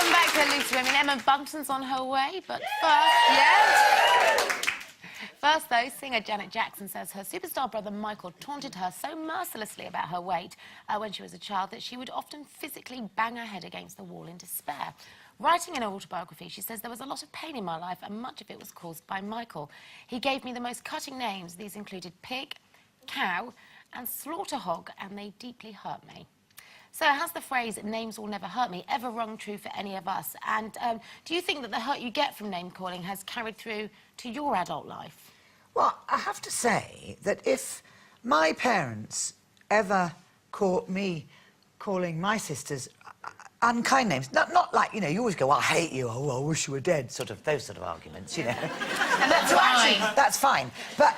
Welcome back to Loose Women. Emma Bunton's on her way, but first, First, though, singer Janet Jackson says her superstar brother Michael taunted her so mercilessly about her weight when she was a child that she would often physically bang her head against the wall in despair. Writing in her autobiography, she says, there was a lot of pain in my life and much of it was caused by Michael. He gave me the most cutting names. These included pig, cow and slaughter hog, and they deeply hurt me. So has the phrase, names will never hurt me, ever rung true for any of us? And do you think that the hurt you get from name-calling has carried through to your adult life? Well, I have to say that if my parents ever caught me calling my sisters unkind names, not like, you know, you always go, I hate you, oh, I wish you were dead, sort of, those sort of arguments, you know. And that's fine. Actually, that's fine. But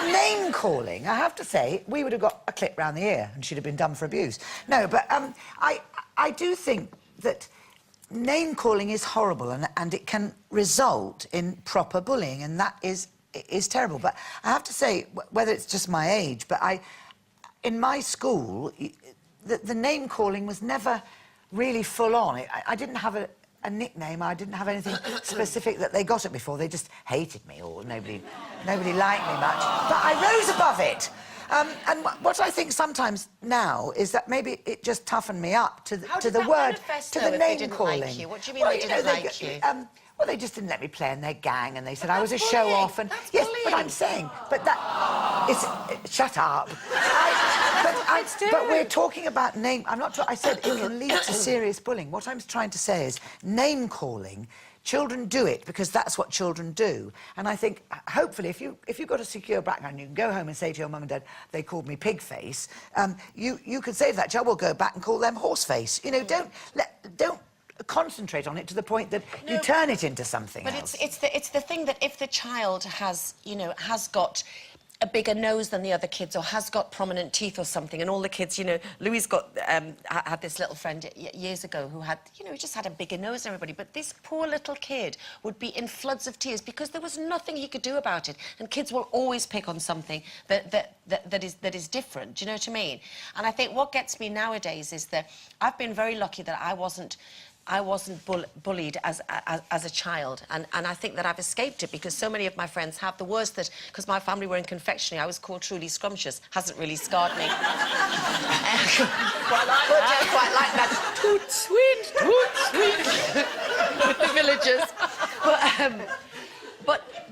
name-calling, I have to say, we would have got a clip round the ear and she'd have been done for abuse. No, but I do think that name-calling is horrible and it can result in proper bullying, and that is terrible. But I have to say, whether it's just my age, but in my school, the name-calling was never really full on. I didn't have a nickname. I didn't have anything specific that they got it before. They just hated me, or nobody liked me much. But I rose above it. And what I think sometimes now is that maybe it just toughened me up to the word, to the name calling. Like what do you mean they didn't like you? Well, they just didn't let me play in their gang, and they said I was a show-off. And yes, but I'm saying, but that is shut up. But we're talking about name. I'm not. I said it can lead to serious bullying. What I'm trying to say is name calling. Children do it because that's what children do. And I think, hopefully, if you've got a secure background, you can go home and say to your mum and dad, they called me pigface. You could say to that child, well, go back and call them horseface. You know, don't concentrate on it to the point that you turn it into something else. But it's the thing that if the child has, you know, has got a bigger nose than the other kids, or has got prominent teeth or something, and all the kids, you know, Louis had this little friend years ago who had, you know, he just had a bigger nose than everybody, but this poor little kid would be in floods of tears because there was nothing he could do about it, and kids will always pick on something that is different, do you know what I mean? And I think what gets me nowadays is that I've been very lucky that I wasn't bullied as a child, and I think that I've escaped it because so many of my friends have. The worst that, because my family were in confectionery, I was called truly scrumptious. Hasn't really scarred me. Quite like that. Toot sweet, with the villagers.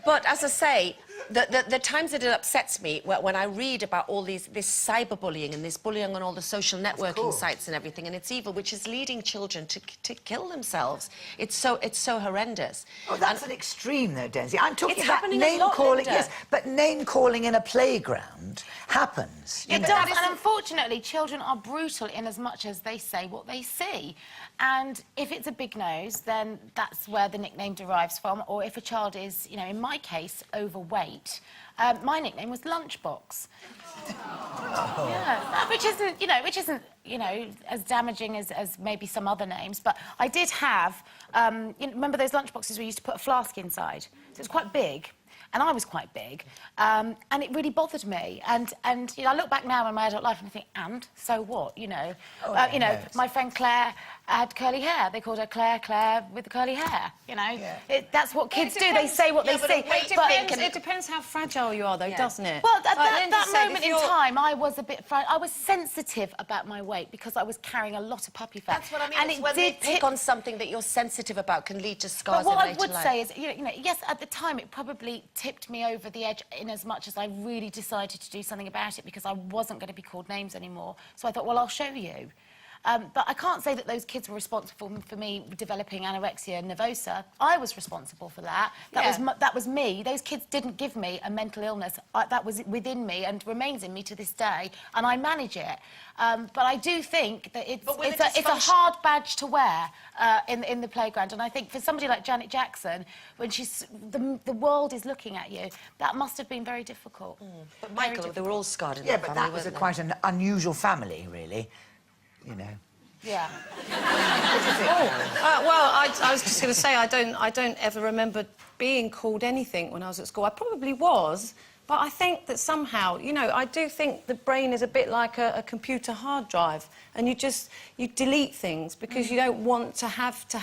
But as I say, the times that it upsets me when I read about all this cyberbullying and this bullying on all the social networking sites and everything, and it's evil, which is leading children to kill themselves. It's so horrendous. Oh, that's an extreme, though, Denzi. I'm talking about name-calling, yes, but name-calling in a playground happens. It does, and unfortunately, children are brutal in as much as they say what they see. And if it's a big nose, then that's where the nickname derives from. Or if a child is, you know, in my case, overweight, my nickname was Lunchbox. Oh. Yeah, which isn't, you know, as damaging as maybe some other names. But I did have, you know, remember those lunchboxes we used to put a flask inside? So it's quite big. And I was quite big, and it really bothered me. And you know, I look back now in my adult life and I think, and so what? You know, you know, my friend Claire had curly hair. They called her Claire with the curly hair. You know, that's what kids do. They say what they see. It depends how fragile you are, though, doesn't it? Well, at that moment in time, I was a bit I was sensitive about my weight because I was carrying a lot of puppy fat. That's what I mean. And it's when they pick on something that you're sensitive about can lead to scars in later life. But what I would say is, you know, yes, at the time it probably tipped me over the edge in as much as I really decided to do something about it because I wasn't going to be called names anymore. So I thought, well, I'll show you. But I can't say that those kids were responsible for me developing anorexia nervosa. I was responsible for that. That was me. Those kids didn't give me a mental illness. That was within me and remains in me to this day, and I manage it. But I do think that it's a hard badge to wear in the playground. And I think for somebody like Janet Jackson, when the world is looking at you, that must have been very difficult. But Michael, they were all scarred in that family, but that was quite an unusual family, really. You know. Yeah. Well, I was just going to say, I don't ever remember being called anything when I was at school. I probably was, But I think that somehow, you know, I do think the brain is a bit like a computer hard drive, and you delete things because you don't want to have to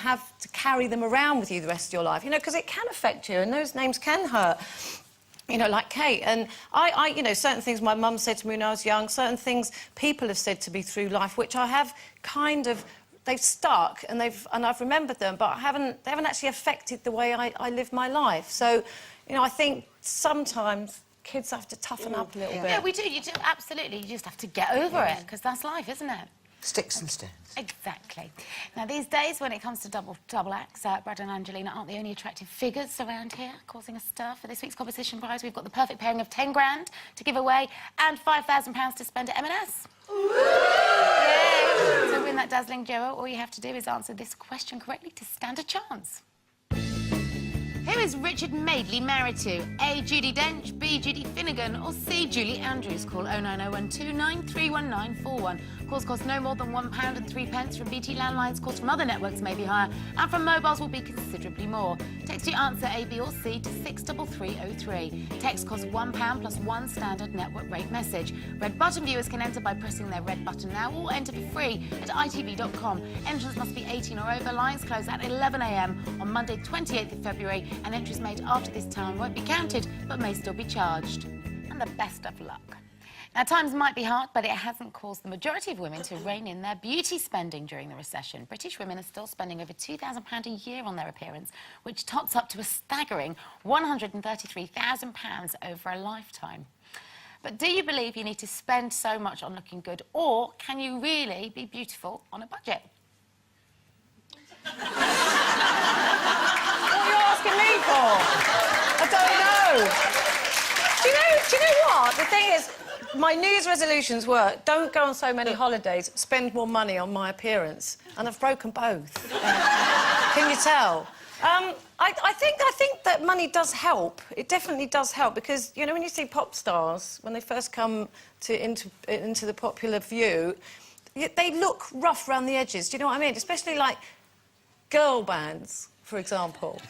carry them around with you the rest of your life, you know, because it can affect you, and those names can hurt. You know, like Kate. And I, you know, certain things my mum said to me when I was young, certain things people have said to me through life, which I have kind of, they've stuck and I've remembered them, but they haven't actually affected the way I live my life. So, you know, I think sometimes kids have to toughen up a little bit. Yeah, we do. You do, absolutely. You just have to get over it, because that's life, isn't it? Sticks and stones. Exactly. Now, these days, when it comes to double acts, Brad and Angelina aren't the only attractive figures around here causing a stir. For this week's competition prize, we've got the perfect pairing of 10 grand to give away and £5,000 to spend at M&S. Yeah. To win that dazzling duo, all you have to do is answer this question correctly to stand a chance. Who is Richard Madeley married to? A. Judy Dench, B. Judy Finnigan, or C. Julie Andrews? Call 09012931941. Calls cost no more than £1 and 3 pence. From BT landlines, calls from other networks may be higher, and from mobiles will be considerably more. Text your answer A, B, or C to 63303. Text costs £1 plus one standard network rate message. Red button viewers can enter by pressing their red button now, or enter for free at itv.com. Entrants must be 18 or over. Lines close at 11 a.m. on Monday, 28th of February. And entries made after this time won't be counted, but may still be charged. And the best of luck. Now, times might be hard, but it hasn't caused the majority of women to rein in their beauty spending during the recession. British women are still spending over £2,000 a year on their appearance, which tots up to a staggering £133,000 over a lifetime. But do you believe you need to spend so much on looking good, or can you really be beautiful on a budget? Me for? I don't know. Do you know what? The thing is, my New Year's resolutions were, don't go on so many holidays, spend more money on my appearance. And I've broken both. Can you tell? I think that money does help. It definitely does help, because, you know, when you see pop stars, when they first come into the popular view, they look rough around the edges. Do you know what I mean? Especially, like, girl bands, for example.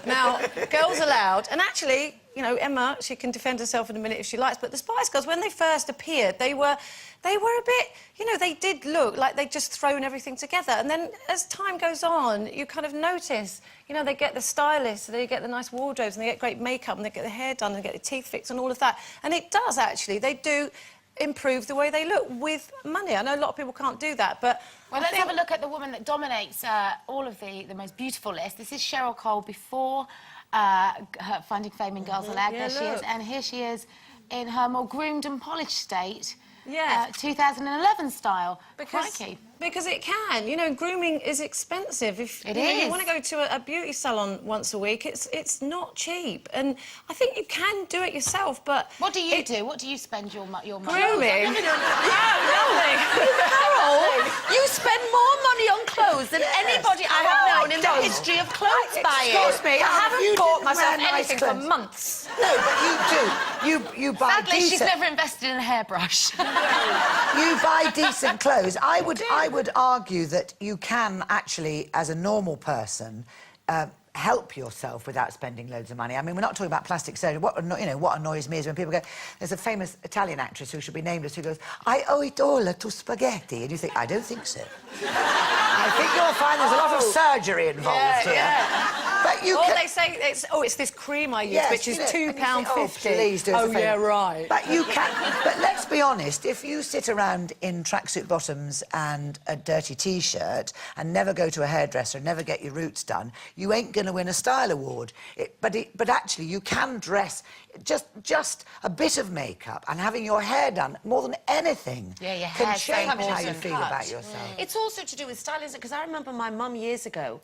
Now, girls are loud, and actually, you know, Emma, she can defend herself in a minute if she likes, but the Spice Girls, when they first appeared, they were a bit, you know, they did look like they'd just thrown everything together. And then, as time goes on, you kind of notice, you know, they get the stylists, they get the nice wardrobes, and they get great makeup, and they get their hair done, and they get their teeth fixed, and all of that. And it does, actually. They do improve the way they look with money. I know a lot of people can't do that, but... Well, let's have a look at the woman that dominates all of the most beautiful lists. This is Cheryl Cole before her Finding Fame in Girls Aloud. Yeah, there she is, and here she is in her more groomed and polished state. Yeah. 2011 style. Crikey. Because it can. You know, grooming is expensive. If you want to go to a beauty salon once a week, it's not cheap. And I think you can do it yourself, but... What do you do? What do you spend your money on? Grooming? Nothing. Carol, you spend more money on clothes than anybody I have known in the history of clothes buying. Excuse me, I haven't bought myself wear nice anything for clothes. months. No, but you do. You buy Sadly, decent... she's never invested in a hairbrush. You buy decent clothes. I would argue that you can actually, as a normal person, help yourself without spending loads of money. I mean, we're not talking about plastic surgery. What annoys me is when people go... There's a famous Italian actress who should be nameless who goes, I owe it all to spaghetti. And you think, I don't think so. I think you'll find there's a lot of surgery involved here. Yeah. But you They say it's this cream I use, which is £2.50. Oh, please do us a favour. Yeah, right. But you can. But let's be honest. If you sit around in tracksuit bottoms and a dirty T-shirt and never go to a hairdresser and never get your roots done, you ain't going to win a style award. But actually, you can dress just a bit of makeup and having your hair done more than anything. Yeah, your can hair's so change how you important. feel about yourself. It's also to do with style, isn't it? Because I remember my mum years ago,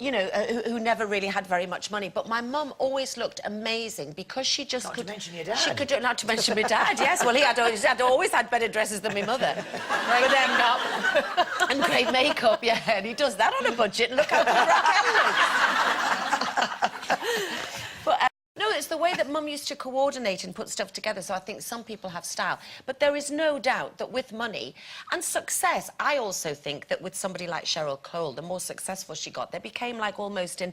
you know, who never really had very much money, but my mum always looked amazing because she just Not could... to mention your dad. She could, not to mention my dad, yes. Well, he had always had better dresses than my mother. Great makeup. And great makeup, yeah. And he does that on a budget, and look how good Raquel looks. But, no, it's the way that Mum used to coordinate and put stuff together, so I think some people have style. But there is no doubt that with money and success, I also think that with somebody like Cheryl Cole, the more successful she got, there became like almost an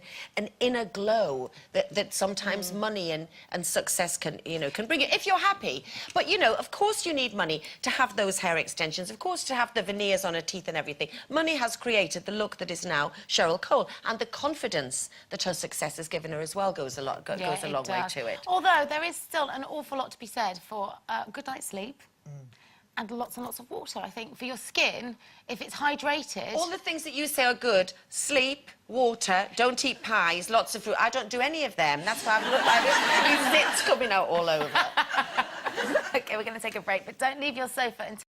inner glow that sometimes money and success can, you know, can bring you, if you're happy. But, you know, of course you need money to have those hair extensions, of course to have the veneers on her teeth and everything. Money has created the look that is now Cheryl Cole, and the confidence that her success has given her as well goes a long way to it. Although there is still an awful lot to be said for a good night's sleep. And lots of water, I think, for your skin, if it's hydrated. All the things that you say are good: sleep, water, don't eat pies, lots of fruit. I don't do any of them. That's why I've looked like this. These zits coming out all over. OK, we're going to take a break, but don't leave your sofa until